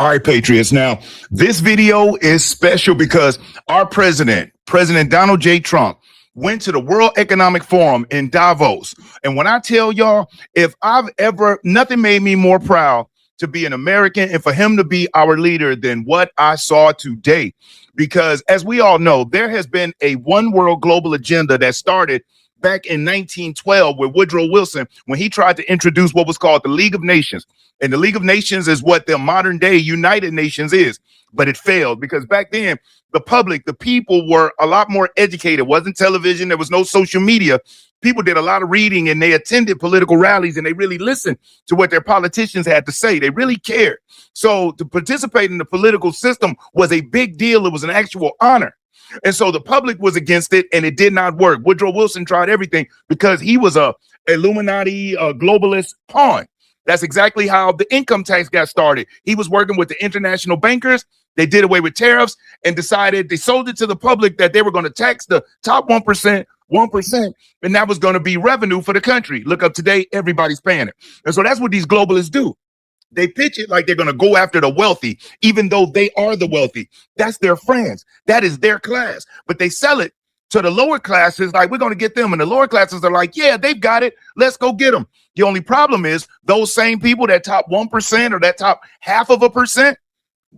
All right, Patriots. Now, this video is special because our President Donald J. Trump, went to the World Economic Forum in Davos. And when I tell y'all, if I've ever, nothing made me more proud to be an American and for him to be our leader than what I saw today. Because as we all know, there has been a one world global agenda that started back in 1912 with Woodrow Wilson when he tried to introduce what was called the League of Nations. And the League of Nations is what the modern day United Nations is. But it failed because back then, the public, the people were a lot more educated. It wasn't television. There was no social media. People did a lot of reading and they attended political rallies and they really listened to what their politicians had to say. They really cared. So to participate in the political system was a big deal. It was an actual honor. And so the public was against it and it did not work. Woodrow Wilson tried everything because he was a Illuminati, globalist pawn. That's exactly how the income tax got started. He was working with the international bankers. They did away with tariffs and decided they sold it to the public that they were going to tax the top 1%, and that was going to be revenue for the country. Look up today, everybody's paying it. And so that's what these globalists do. They pitch it like they're going to go after the wealthy, even though they are the wealthy. That's their friends. That is their class. But they sell it to the lower classes like we're going to get them. And the lower classes are like, yeah, they've got it. Let's go get them. The only problem is those same people, that top 1% or that top 0.5%,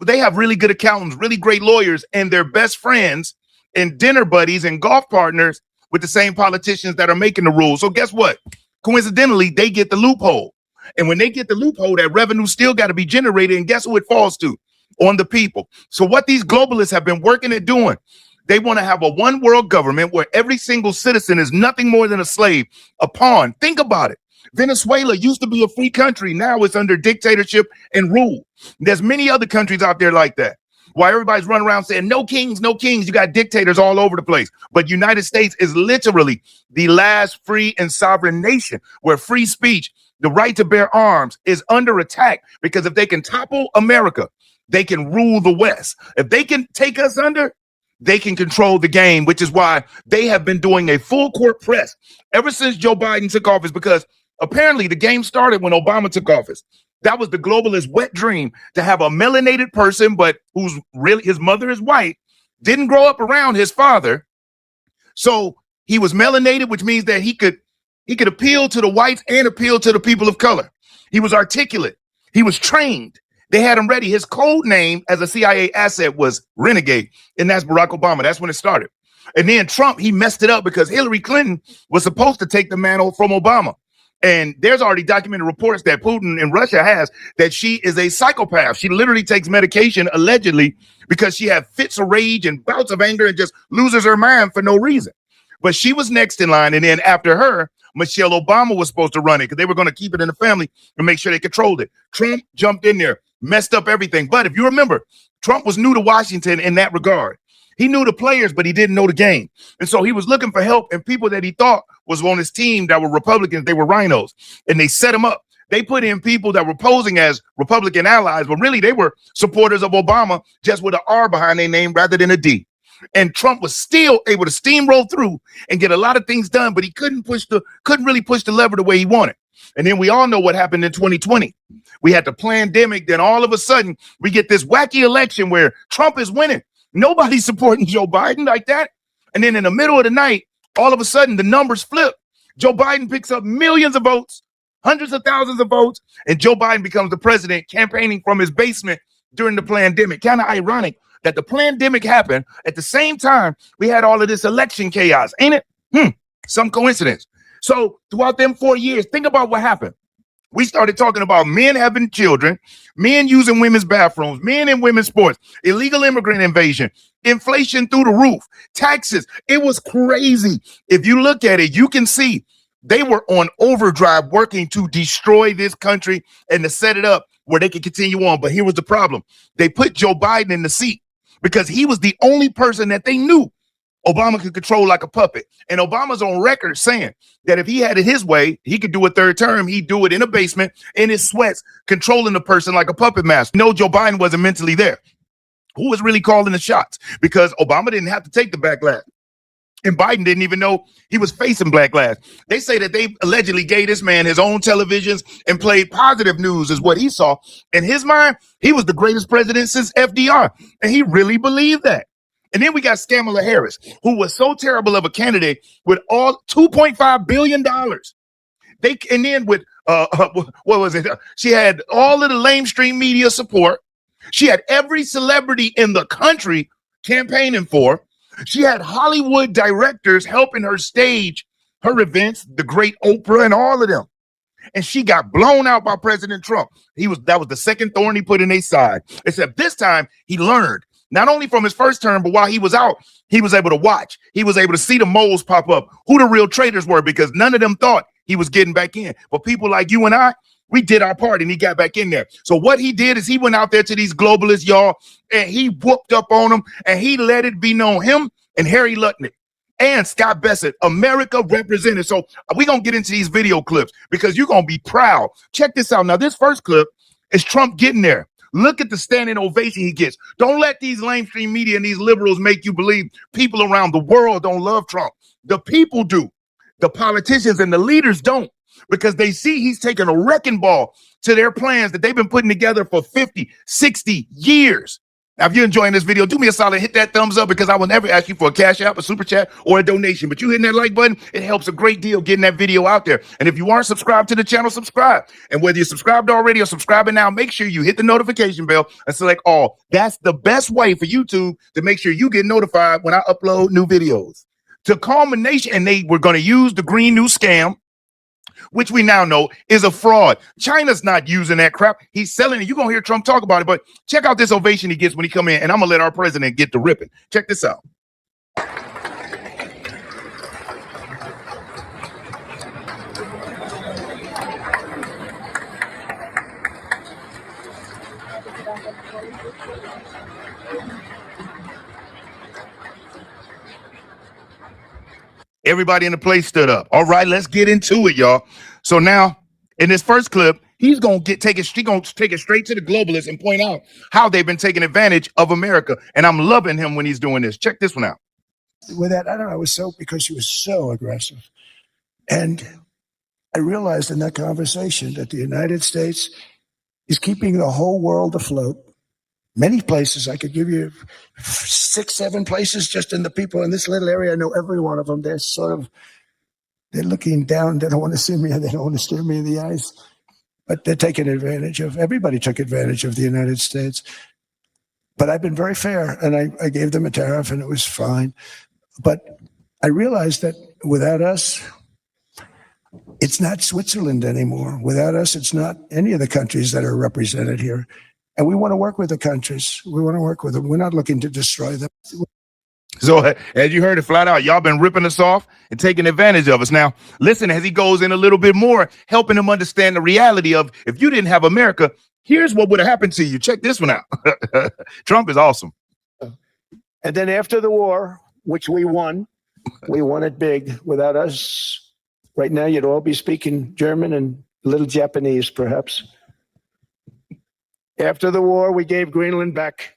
they have really good accountants, really great lawyers, and their best friends and dinner buddies and golf partners with the same politicians that are making the rules. So guess what? Coincidentally, they get the loophole. And when they get the loophole, that revenue still got to be generated. And guess who it falls to? On the people. So what these globalists have been working at doing, they want to have a one world government where every single citizen is nothing more than a slave, a pawn. Think about it. Venezuela used to be a free country. Now it's under dictatorship and rule. There's many other countries out there like that. While everybody's running around saying no kings, no kings, you got dictators all over the place. But United States is literally the last free and sovereign nation where free speech, the right to bear arms, is under attack. Because if they can topple America, they can rule the West. If they can take us under, they can control the game, which is why they have been doing a full court press ever since Joe Biden took office, because apparently the game started when Obama took office. That was the globalist wet dream, to have a melanated person, but who's really, his mother is white, didn't grow up around his father. So he was melanated, which means that he could appeal to the whites and appeal to the people of color. He was articulate. He was trained. They had him ready. His code name as a CIA asset was Renegade, and that's Barack Obama. That's when it started. And then Trump, he messed it up because Hillary Clinton was supposed to take the mantle from Obama. And there's already documented reports that Putin in Russia has that she is a psychopath. She literally takes medication, allegedly, because she had fits of rage and bouts of anger and just loses her mind for no reason. But she was next in line. And then after her, Michelle Obama was supposed to run it because they were going to keep it in the family and make sure they controlled it. Trump jumped in there, messed up everything. But if you remember, Trump was new to Washington in that regard. He knew the players, but he didn't know the game. And so he was looking for help, and people that he thought was on his team that were Republicans, they were rhinos, and they set him up. They put in people that were posing as Republican allies, but really they were supporters of Obama, just with an R behind their name rather than a D. And Trump was still able to steamroll through and get a lot of things done, but he couldn't really push the lever the way he wanted. And then we all know what happened in 2020. We had the pandemic. Then all of a sudden we get this wacky election where Trump is winning. Nobody's supporting Joe Biden like that. And then in the middle of the night, all of a sudden the numbers flip. Joe Biden picks up millions of votes, hundreds of thousands of votes, and Joe Biden becomes the president, campaigning from his basement during the pandemic. Kind of ironic that the pandemic happened at the same time we had all of this election chaos, ain't it? Some coincidence. So throughout them 4 years, think about what happened. We started talking about men having children, men using women's bathrooms, men in women's sports, illegal immigrant invasion, inflation through the roof, taxes. It was crazy. If you look at it, you can see they were on overdrive working to destroy this country and to set it up where they could continue on. But here was the problem. They put Joe Biden in the seat because he was the only person that they knew Obama could control like a puppet. And Obama's on record saying that if he had it his way, he could do a third term. He'd do it in a basement, in his sweats, controlling the person like a puppet master. No, Joe Biden wasn't mentally there. Who was really calling the shots? Because Obama didn't have to take the backlash. And Biden didn't even know he was facing backlash. They say that they allegedly gave this man his own televisions and played positive news is what he saw. In his mind, he was the greatest president since FDR. And he really believed that. And then we got Kamala Harris, who was so terrible of a candidate with all $2.5 billion. And then with, what was it? She had all of the lamestream media support. She had every celebrity in the country campaigning for her. She had Hollywood directors helping her stage her events, the great Oprah and all of them. And she got blown out by President Trump. That was the second thorn he put in their side. Except this time he learned, not only from his first term, but while he was out, he was able to watch. He was able to see the moles pop up, who the real traitors were, because none of them thought he was getting back in. But people like you and I, we did our part and he got back in there. So what he did is he went out there to these globalists, y'all, and he whooped up on them and he let it be known, him and Harry Lutnick and Scott Bessent, America represented. So we're going to get into these video clips because you're going to be proud. Check this out. Now, this first clip is Trump getting there. Look at the standing ovation he gets. Don't let these lamestream media and these liberals make you believe people around the world don't love Trump. The people do. The politicians and the leaders don't, because they see he's taking a wrecking ball to their plans that they've been putting together for 50, 60 years. Now, if you're enjoying this video, do me a solid, hit that thumbs up, because I will never ask you for a cash app, a super chat, or a donation. But you hitting that like button, it helps a great deal getting that video out there. And if you aren't subscribed to the channel, subscribe. And whether you're subscribed already or subscribing now, make sure you hit the notification bell and select all. That's the best way for YouTube to make sure you get notified when I upload new videos. To culmination, and they were going to use the green new scam, which we now know is a fraud. China's not using that crap. He's selling it. You're going to hear Trump talk about it, but check out this ovation he gets when he come in, and I'm going to let our president get to ripping. Check this out. Everybody in the place stood up. All right, let's get into it, y'all. So now, in this first clip, he's gonna take it straight to the globalists and point out how they've been taking advantage of America. And I'm loving him when he's doing this. Check this one out. With that, I don't know, because she was so aggressive. And I realized in that conversation that the United States is keeping the whole world afloat. Many places, I could give you 6, 7 places just in the people in this little area. I know every one of them. They're looking down. They don't want to see me. They don't want to stare me in the eyes. But they're taking advantage of, everybody took advantage of the United States. But I've been very fair, and I gave them a tariff, and it was fine. But I realized that without us, it's not Switzerland anymore. Without us, it's not any of the countries that are represented here. And we want to work with the countries. We want to work with them. We're not looking to destroy them. So as you heard it flat out, y'all been ripping us off and taking advantage of us. Now, listen, as he goes in a little bit more, helping them understand the reality of, if you didn't have America, here's what would have happened to you. Check this one out. Trump is awesome. And then after the war, which we won it big. Without us, right now, you'd all be speaking German and a little Japanese, perhaps. After the war, we gave Greenland back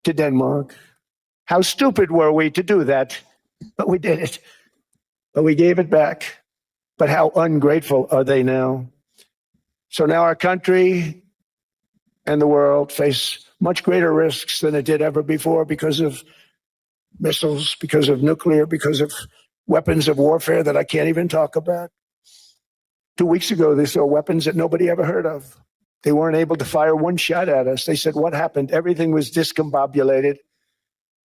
to Denmark. How stupid were we to do that? But we did it. But we gave it back. But how ungrateful are they now? So now our country and the world face much greater risks than it did ever before because of missiles, because of nuclear, because of weapons of warfare that I can't even talk about. 2 weeks ago, they saw weapons that nobody ever heard of. They weren't able to fire one shot at us. They said, what happened? Everything was discombobulated.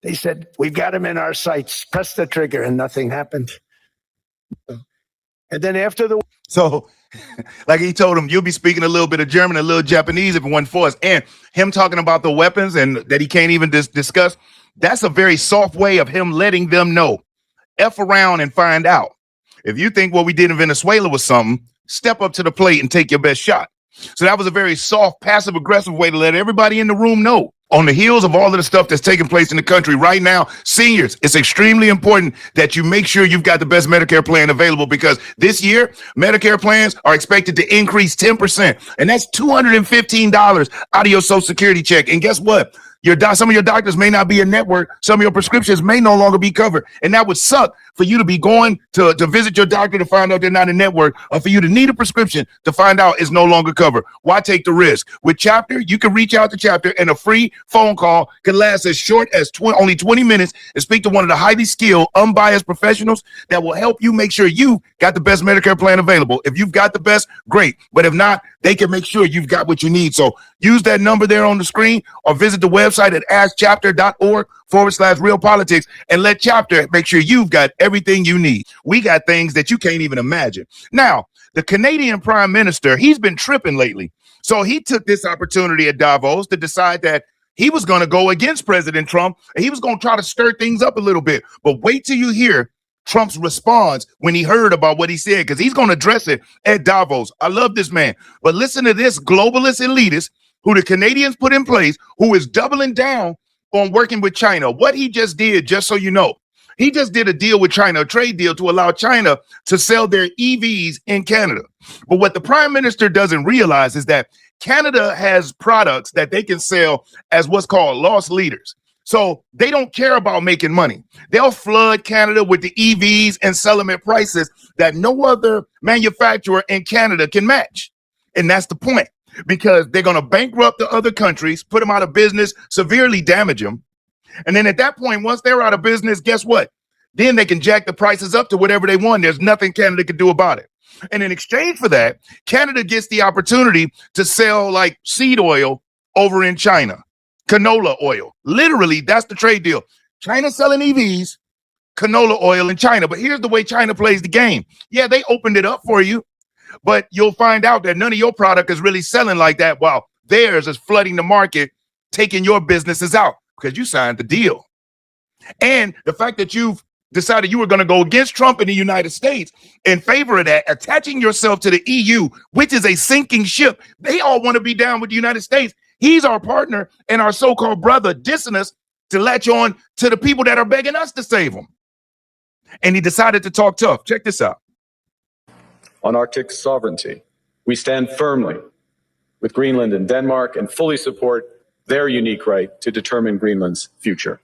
They said, we've got him in our sights. Press the trigger, and nothing happened. And then after the... So, like he told him, you'll be speaking a little bit of German, a little Japanese if it wasn't for us. And him talking about the weapons and that he can't even discuss, that's a very soft way of him letting them know. F around and find out. If you think what we did in Venezuela was something, step up to the plate and take your best shot. So that was a very soft, passive-aggressive way to let everybody in the room know. On the heels of all of the stuff that's taking place in the country right now, seniors, it's extremely important that you make sure you've got the best Medicare plan available, because this year, Medicare plans are expected to increase 10%. And that's $215 out of your Social Security check. And guess what? Some of your doctors may not be in network. Some of your prescriptions may no longer be covered. And that would suck for you to be going to visit your doctor to find out they're not in network, or for you to need a prescription to find out it's no longer covered. Why take the risk? With Chapter, you can reach out to Chapter, and a free phone call can last as short as only 20 minutes and speak to one of the highly skilled, unbiased professionals that will help you make sure you got the best Medicare plan available. If you've got the best, great. But if not, they can make sure you've got what you need. So use that number there on the screen, or visit the website at askchapter.org/real politics and let Chapter make sure you've got everything you need. We got things that you can't even imagine. Now, the Canadian Prime Minister, he's been tripping lately. So he took this opportunity at Davos to decide that he was going to go against President Trump, and he was going to try to stir things up a little bit. But wait till you hear Trump's response when he heard about what he said, because he's going to address it at Davos. I love this man. But listen to this globalist elitist who the Canadians put in place, who is doubling down on working with China. What he just did, just so you know, he just did a deal with China, a trade deal to allow China to sell their EVs in Canada. But what the prime minister doesn't realize is that Canada has products that they can sell as what's called loss leaders. So they don't care about making money. They'll flood Canada with the EVs and sell them at prices that no other manufacturer in Canada can match. And that's the point, because they're going to bankrupt the other countries, put them out of business, severely damage them. And then at that point, once they're out of business, guess what? Then they can jack the prices up to whatever they want. There's nothing Canada can do about it. And in exchange for that, Canada gets the opportunity to sell like seed oil over in China, canola oil. Literally, that's the trade deal. China selling EVs, canola oil in China. But here's the way China plays the game. Yeah, they opened it up for you, but you'll find out that none of your product is really selling like that, while theirs is flooding the market, taking your businesses out because you signed the deal. And the fact that you've decided you were going to go against Trump in the United States in favor of that, attaching yourself to the EU, which is a sinking ship. They all want to be down with the United States. He's our partner and our so-called brother, dissing us to latch on to the people that are begging us to save them. And he decided to talk tough. Check this out. On Arctic sovereignty, we stand firmly with Greenland and Denmark and fully support their unique right to determine Greenland's future.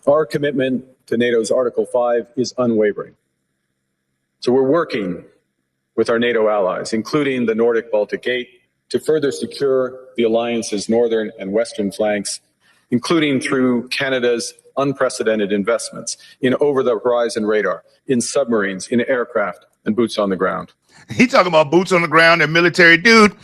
Our commitment to NATO's Article 5 is unwavering. So we're working with our NATO allies, including the Nordic-Baltic Gate, to further secure the alliance's northern and western flanks, including through Canada's unprecedented investments in over-the-horizon radar, in submarines, in aircraft, and boots on the ground. He talking about boots on the ground and military. Dude,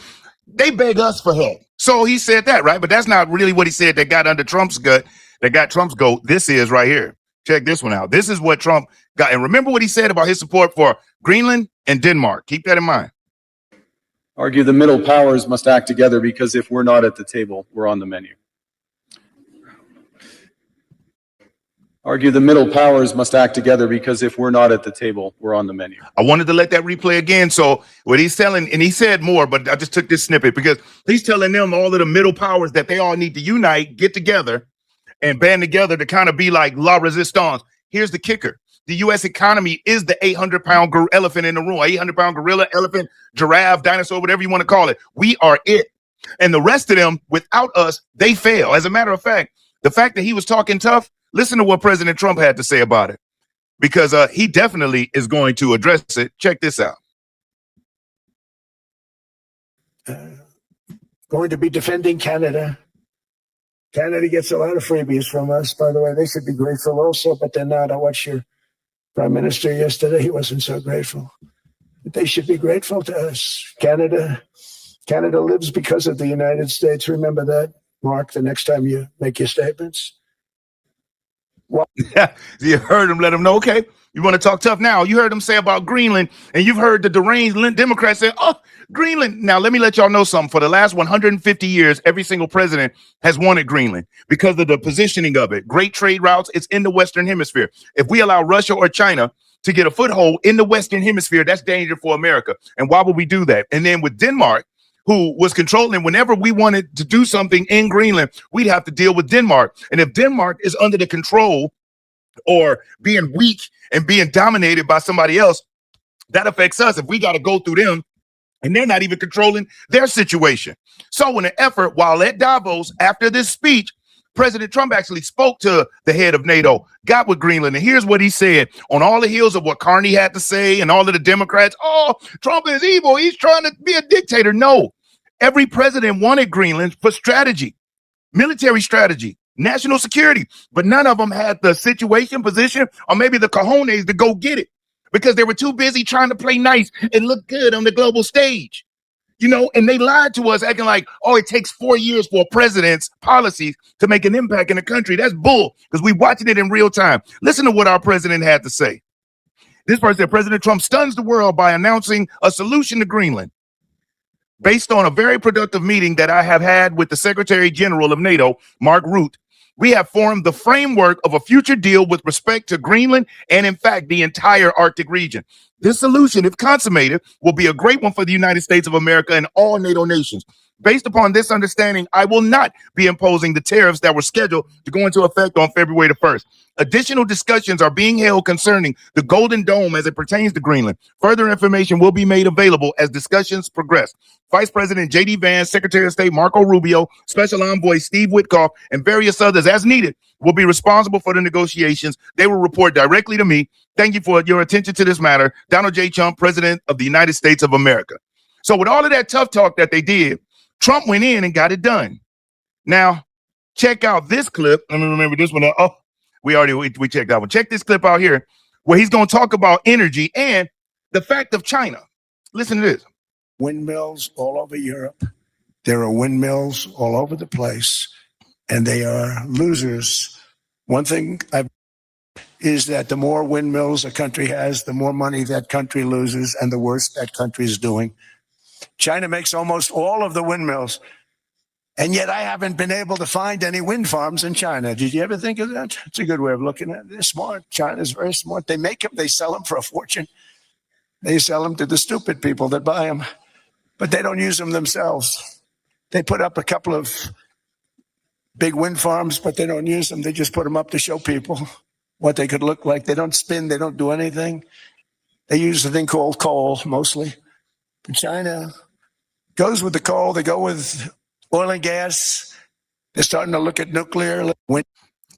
they beg us for help. So he said that, right? But that's not really what he said that got under Trump's gut, that got Trump's goat. This is right here. Check this one out. This is what Trump got. And remember what he said about his support for Greenland and Denmark. Keep that in mind. Argue the middle powers must act together, because if we're not at the table, we're on the menu. Argue the middle powers must act together, because if we're not at the table, we're on the menu. I wanted to let that replay again. So what he's telling, and he said more, but I just took this snippet because he's telling them, all of the middle powers, that they all need to unite, get together, and band together to kind of be like la resistance. Here's the kicker. The U.S. economy is the 800-pound elephant in the room, 800-pound gorilla, elephant, giraffe, dinosaur, whatever you want to call it. We are it. And the rest of them, without us, they fail. As a matter of fact, the fact that he was talking tough, listen to what President Trump had to say about it, because he definitely is going to address it. Check this out. Going to be defending Canada. Canada gets a lot of freebies from us. By the way, they should be grateful also, but they're not. I watched your prime minister yesterday. He wasn't so grateful. But they should be grateful to us. Canada lives because of the United States. Remember that, Mark, the next time you make your statements. Yeah, you heard him. Let him know. Okay, you want to talk tough now. You heard him say about Greenland, and you've heard the deranged Democrats say, oh, Greenland. Now, let me let y'all know something. For the last 150 years, every single president has wanted Greenland because of the positioning of it. Great trade routes. It's in the Western Hemisphere. If we allow Russia or China to get a foothold in the Western Hemisphere, that's danger for America. And why would we do that? And then with Denmark, who was controlling, whenever we wanted to do something in Greenland, we'd have to deal with Denmark. And if Denmark is under the control or being weak and being dominated by somebody else, That affects us if we got to go through them and they're not even controlling their situation. So in an effort, while at Davos, after this speech, President Trump actually spoke to the head of NATO, got with Greenland, and here's what he said on all the heels of what Carney had to say and all of the Democrats. Oh, Trump is evil. He's trying to be a dictator. No, every president wanted Greenland for strategy, military strategy, national security, but none of them had the situation, position, or maybe the cojones to go get it because they were too busy trying to play nice and look good on the global stage. You know, and they lied to us acting like, oh, it takes 4 years for a president's policies to make an impact in the country. That's bull, because we're watching it in real time. Listen to what our president had to say. This person said, President Trump stuns the world by announcing a solution to Greenland based on a very productive meeting that I have had with the Secretary General of NATO, Mark Rutte. We have formed the framework of a future deal with respect to Greenland and, in fact, the entire Arctic region. This solution, if consummated, will be a great one for the United States of America and all NATO nations. Based upon this understanding, I will not be imposing the tariffs that were scheduled to go into effect on February the 1st. Additional discussions are being held concerning the Golden Dome as it pertains to Greenland. Further information will be made available as discussions progress. Vice President J.D. Vance, Secretary of State Marco Rubio, Special Envoy Steve Witkoff, and various others, as needed, will be responsible for the negotiations. They will report directly to me. Thank you for your attention to this matter. Donald J. Trump, President of the United States of America. So with all of that tough talk that they did, Trump went in and got it done. Now, check out this clip. Let me remember this one. Oh, we checked that one. Check this clip out here where he's going to talk about energy and the fact of China. Listen to this. Windmills all over Europe. There are windmills all over the place, and they are losers. One thing is that the more windmills a country has, the more money that country loses, and the worse that country is doing. China makes almost all of the windmills, and yet I haven't been able to find any wind farms in China. Did you ever think of that? It's a good way of looking at it. They're smart. China's very smart. They make them, they sell them for a fortune. They sell them to the stupid people that buy them, but they don't use them themselves. They put up a couple of big wind farms, but they don't use them. They just put them up to show people what they could look like. They don't spin. They don't do anything. They use a thing called coal mostly. But China goes with the coal. They go with oil and gas. They're starting to look at nuclear.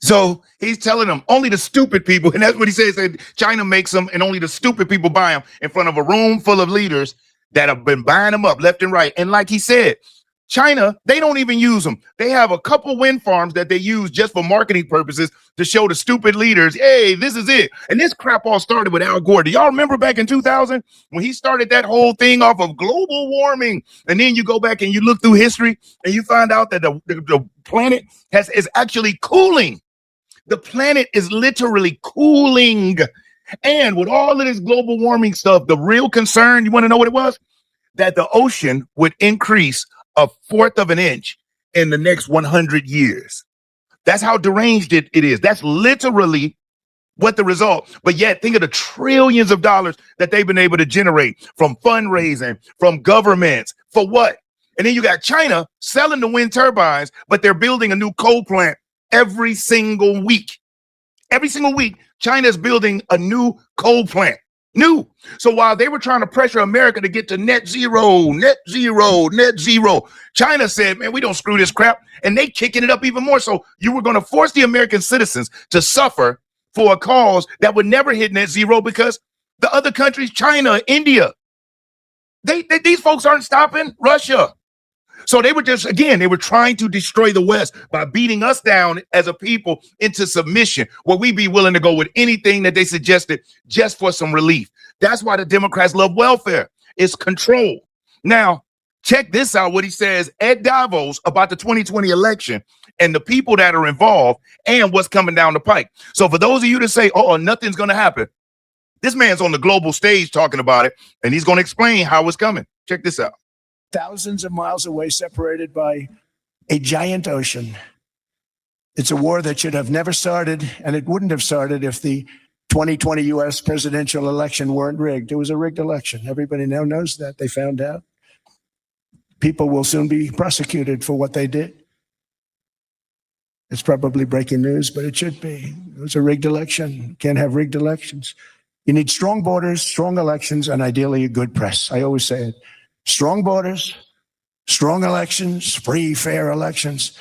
So he's telling them only the stupid people, and that's what he says, that China makes them and only the stupid people buy them in front of a room full of leaders that have been buying them up left and right. And like he said, China, they don't even use them. They have a couple wind farms that they use just for marketing purposes to show the stupid leaders, hey, this is it. And this crap all started with Al Gore. Do y'all remember back in 2000 when he started that whole thing off of global warming? And then you go back and you look through history and you find out that the planet is actually cooling. The planet is literally cooling. And with all of this global warming stuff, the real concern, you want to know what it was? That the ocean would increase 1/4 of an inch in the next 100 years. That's how deranged it is. That's literally what the result. But yet, think of the trillions of dollars that they've been able to generate from fundraising, from governments, for what? And then you got China selling the wind turbines, but they're building a new coal plant every single week. Every single week, China's building a new coal plant. New. So while they were trying to pressure America to get to net zero, China said, man, we don't screw this crap. And they kicking it up even more. So you were going to force the American citizens to suffer for a cause that would never hit net zero because the other countries, China, India, these folks aren't stopping. Russia. So they were they were trying to destroy the West by beating us down as a people into submission, where we be willing to go with anything that they suggested just for some relief. That's why the Democrats love welfare. It's control. Now, check this out, what he says at Davos about the 2020 election and the people that are involved and what's coming down the pike. So for those of you that say, oh, nothing's going to happen, this man's on the global stage talking about it, and he's going to explain how it's coming. Check this out. Thousands of miles away, separated by a giant ocean. It's a war that should have never started, and it wouldn't have started if the 2020 U.S. presidential election weren't rigged. It was a rigged election. Everybody now knows that. They found out. People will soon be prosecuted for what they did. It's probably breaking news, but it should be. It was a rigged election. Can't have rigged elections. You need strong borders, strong elections, and ideally a good press. I always say it. Strong borders, strong elections, free, fair elections,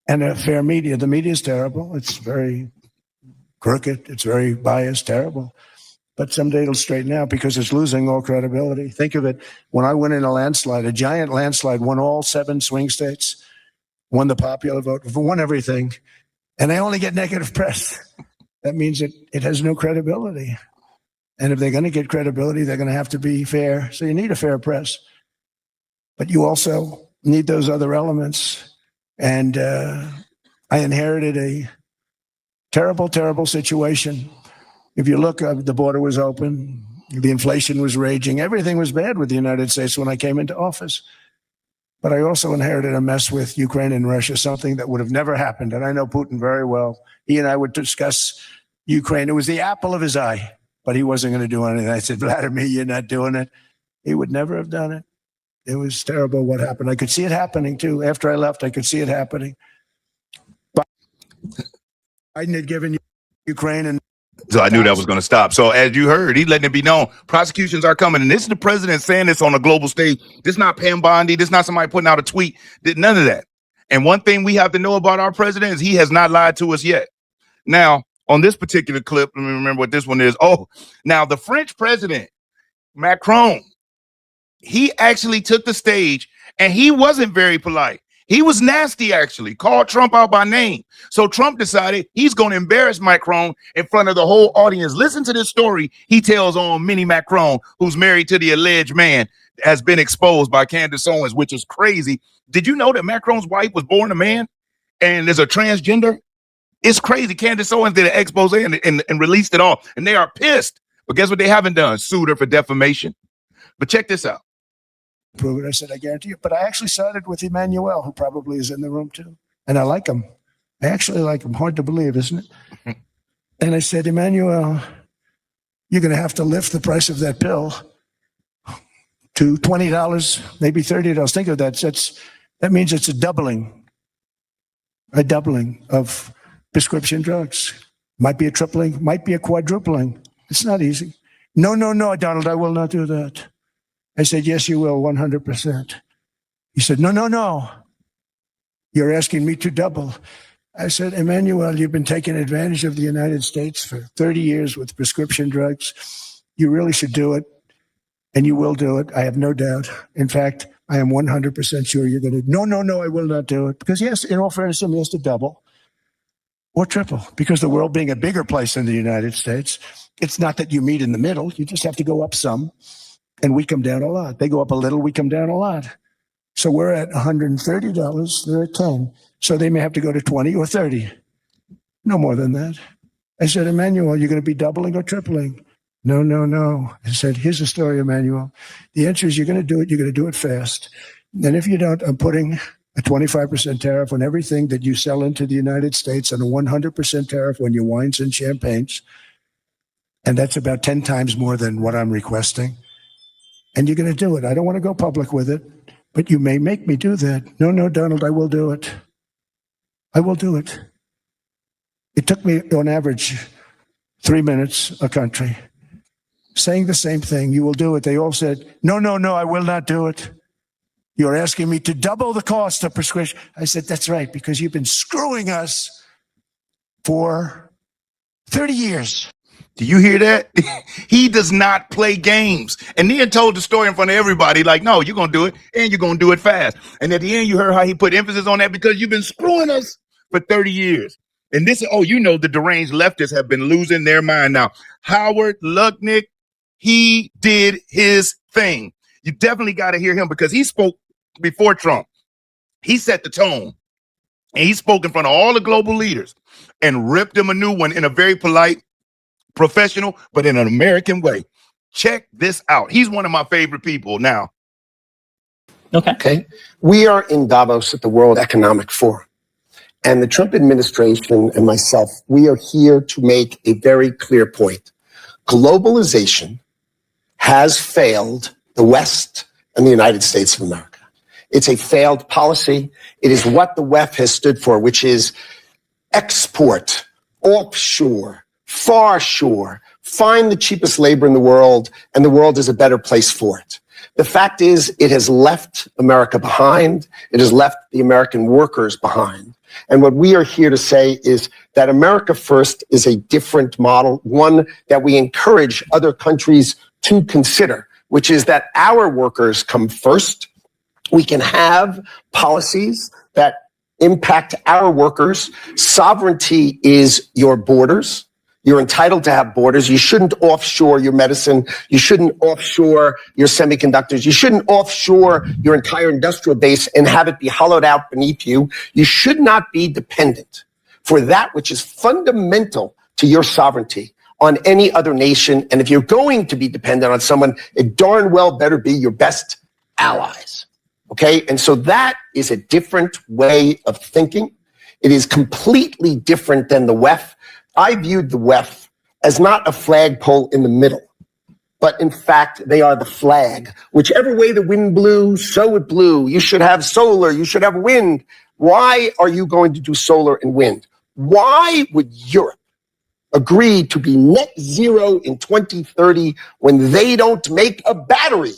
and a fair media. The media is terrible. It's very crooked. It's very biased, terrible. But someday it'll straighten out because it's losing all credibility. Think of it. When I went in a landslide, a giant landslide, won all 7 swing states, won the popular vote, won everything, and they only get negative press. That means it has no credibility. And if they're going to get credibility, they're going to have to be fair. So you need a fair press. But you also need those other elements. And I inherited a terrible, terrible situation. If you look, the border was open. The inflation was raging. Everything was bad with the United States when I came into office. But I also inherited a mess with Ukraine and Russia, something that would have never happened. And I know Putin very well. He and I would discuss Ukraine. It was the apple of his eye, but he wasn't going to do anything. I said, Vladimir, you're not doing it. He would never have done it. It was terrible what happened. I could see it happening, too. After I left, I could see it happening. But Biden had given Ukraine and So I knew that was going to stop. So as you heard, he's letting it be known, prosecutions are coming. And this is the president saying this on a global stage. This is not Pam Bondi. This is not somebody putting out a tweet. None of that. And one thing we have to know about our president is he has not lied to us yet. Now, on this particular clip, let me remember what this one is. Oh, now the French president, Macron, he actually took the stage and he wasn't very polite. He was nasty, actually, called Trump out by name. So Trump decided he's going to embarrass Macron in front of the whole audience. Listen to this story he tells on Mini Macron, who's married to the alleged man, has been exposed by Candace Owens, which is crazy. Did you know that Macron's wife was born a man and is a transgender? It's crazy. Candace Owens did an expose and released it all. And they are pissed. But guess what they haven't done? Sued her for defamation. But check this out. Prove it. I said, I guarantee you. But I actually sided with Emmanuel, who probably is in the room too. And I like him. I actually like him. Hard to believe, isn't it? And I said, Emmanuel, you're going to have to lift the price of that pill to $20, maybe $30. Think of that. That means it's a doubling of prescription drugs. Might be a tripling, might be a quadrupling. It's not easy. No, Donald, I will not do that. I said, yes, you will, 100%. He said, no. You're asking me to double. I said, Emmanuel, you've been taking advantage of the United States for 30 years with prescription drugs. You really should do it, and you will do it. I have no doubt. In fact, I am 100% sure you're going to. No, I will not do it. Because yes, in all fairness, he has to double or triple. Because the world being a bigger place than the United States, it's not that you meet in the middle. You just have to go up some. And we come down a lot. They go up a little, we come down a lot. So we're at $130, they're at 10. So they may have to go to 20 or 30. No more than that. I said, Emmanuel, you're going to be doubling or tripling? No. I said, here's the story, Emmanuel. The answer is you're going to do it. You're going to do it fast. And if you don't, I'm putting a 25% tariff on everything that you sell into the United States and a 100% tariff on your wines and champagnes. And that's about 10 times more than what I'm requesting. And you're going to do it. I don't want to go public with it, but you may make me do that. No, Donald, I will do it. I will do it. It took me, on average, 3 minutes a country saying the same thing. You will do it. They all said, no, I will not do it. You're asking me to double the cost of prescription. I said, that's right, because you've been screwing us for 30 years. Do you hear that? He does not play games. And then told the story in front of everybody, like, no, you're going to do it, and you're going to do it fast. And at the end, you heard how he put emphasis on that because you've been screwing us for 30 years. And this, the deranged leftists have been losing their mind now. Howard Lutnick, he did his thing. You definitely got to hear him because he spoke before Trump. He set the tone. And he spoke in front of all the global leaders and ripped them a new one in a very polite, professional, but in an American way. Check this out. He's one of my favorite people now. Okay. We are in Davos at the World Economic Forum. And the Trump administration and myself, we are here to make a very clear point. Globalization has failed the West and the United States of America. It's a failed policy. It is what the WEF has stood for, which is export, offshore, far shore, find the cheapest labor in the world, and the world is a better place for it. The fact is, it has left America behind. It has left the American workers behind. And what we are here to say is that America First is a different model, one that we encourage other countries to consider, which is that our workers come first. We can have policies that impact our workers. Sovereignty is your borders. You're entitled to have borders. You shouldn't offshore your medicine. You shouldn't offshore your semiconductors. You shouldn't offshore your entire industrial base and have it be hollowed out beneath you. You should not be dependent for that which is fundamental to your sovereignty on any other nation. And if you're going to be dependent on someone, it darn well better be your best allies. Okay? And so that is a different way of thinking. It is completely different than the WEF. I viewed the WEF as not a flagpole in the middle, but in fact, they are the flag. Whichever way the wind blew, so it blew. You should have solar, you should have wind. Why are you going to do solar and wind? Why would Europe agree to be net zero in 2030 when they don't make a battery?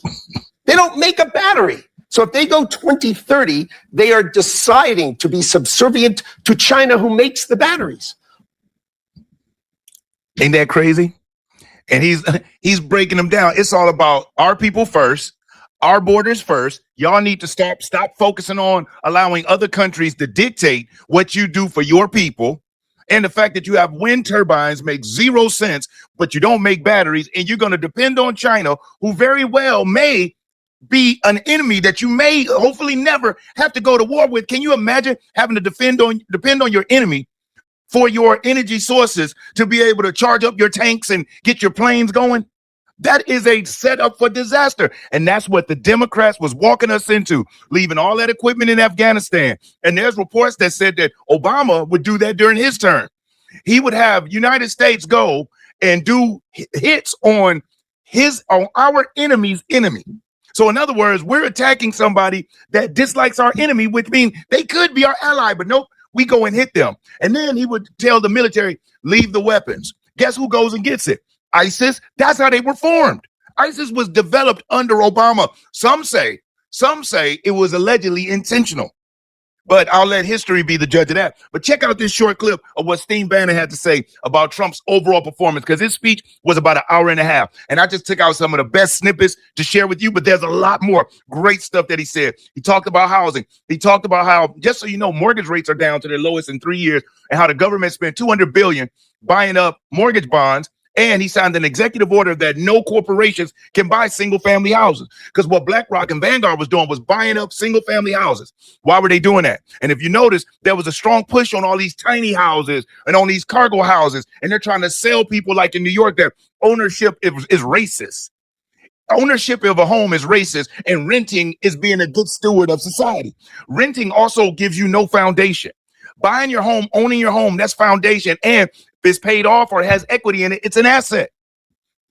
They don't make a battery. So if they go 2030, they are deciding to be subservient to China, who makes the batteries. Ain't that crazy? And he's breaking them down. It's all about our people first, our borders first. Y'all need to stop focusing on allowing other countries to dictate what you do for your people. And the fact that you have wind turbines makes 0 sense, but you don't make batteries, and you're going to depend on China, who very well may be an enemy that you may hopefully never have to go to war with. Can you imagine having to depend on your enemy for your energy sources to be able to charge up your tanks and get your planes going? That is a setup for disaster. And that's what the Democrats was walking us into, leaving all that equipment in Afghanistan. And there's reports that said that Obama would do that during his term. He would have United States go and do hits on our enemy's enemy. So in other words, we're attacking somebody that dislikes our enemy, which means they could be our ally, but nope. We go and hit them. And then he would tell the military, leave the weapons. Guess who goes and gets it? ISIS. That's how they were formed. ISIS was developed under Obama. Some say it was allegedly intentional. But I'll let history be the judge of that. But check out this short clip of what Steve Bannon had to say about Trump's overall performance, because his speech was about an hour and a half. And I just took out some of the best snippets to share with you, but there's a lot more great stuff that he said. He talked about housing. He talked about how, just so you know, mortgage rates are down to their lowest in 3 years, and how the government spent $200 billion buying up mortgage bonds. And he signed an executive order that no corporations can buy single-family houses, because what BlackRock and Vanguard was doing was buying up single-family houses. Why were they doing that? And if you notice, there was a strong push on all these tiny houses and on these cargo houses, and they're trying to sell people, like in New York, that ownership is racist. Ownership of a home is racist, and renting is being a good steward of society. Renting also gives you no foundation. Buying your home, owning your home, that's foundation. And if it's paid off or has equity in it, it's an asset.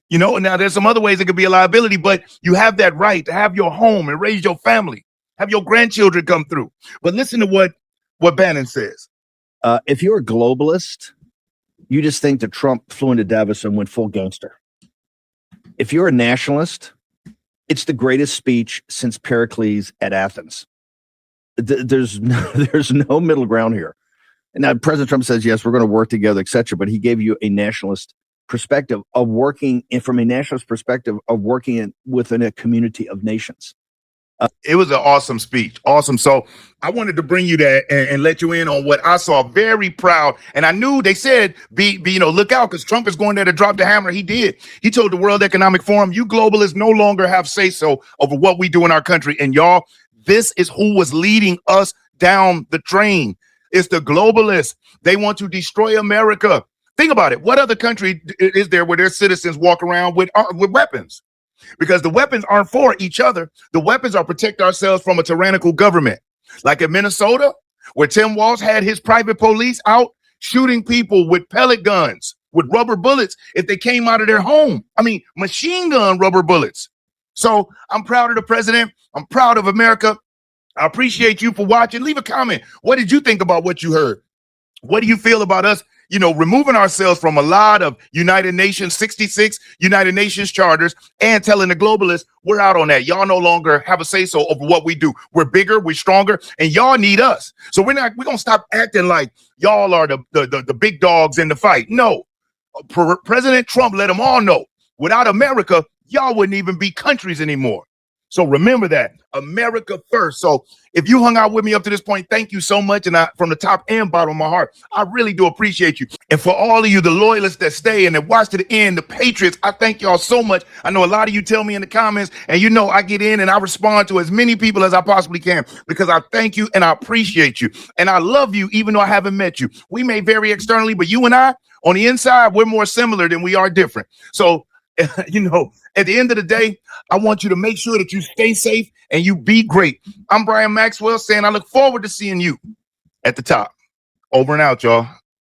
You know, now there's some other ways it could be a liability, but you have that right to have your home and raise your family, have your grandchildren come through. But listen to what Bannon says. If you're a globalist, you just think that Trump flew into Davos and went full gangster. If you're a nationalist, it's the greatest speech since Pericles at Athens. There's no middle ground here. And now President Trump says, yes, we're going to work together, etc. But he gave you a nationalist perspective of working, and from a nationalist perspective of working within a community of nations. It was an awesome speech. Awesome. So I wanted to bring you that and let you in on what I saw. Very proud. And I knew they said, look out, because Trump is going there to drop the hammer. He did. He told the World Economic Forum, you globalists no longer have say so over what we do in our country. And y'all, this is who was leading us down the train. It's the globalists. They want to destroy America. Think about it. What other country is there where their citizens walk around with weapons? Because the weapons aren't for each other. The weapons are protect ourselves from a tyrannical government. Like in Minnesota, where Tim Walz had his private police out shooting people with pellet guns, with rubber bullets if they came out of their home. I mean, machine gun rubber bullets. So I'm proud of the president. I'm proud of America. I appreciate you for watching. Leave a comment. What did you think about what you heard? What do you feel about us removing ourselves from a lot of United Nations, 66 United Nations charters, and telling the globalists we're out on that. Y'all no longer have a say-so over what we do. We're bigger, we're stronger, and y'all need us. So we're gonna stop acting like y'all are the big dogs in the fight. No, President Trump let them all know, without America, y'all wouldn't even be countries anymore. So remember that, America first. So if you hung out with me up to this point, thank you so much. And from the top and bottom of my heart, I really do appreciate you. And for all of you, the loyalists that stay and that watch to the end, the patriots, I thank y'all so much. I know a lot of you tell me in the comments, and I get in and I respond to as many people as I possibly can, because I thank you and I appreciate you. And I love you, even though I haven't met you. We may vary externally, but you and I, on the inside, we're more similar than we are different. So, at the end of the day, I want you to make sure that you stay safe and you be great. I'm Brian Maxwell saying I look forward to seeing you at the top. Over and out, y'all.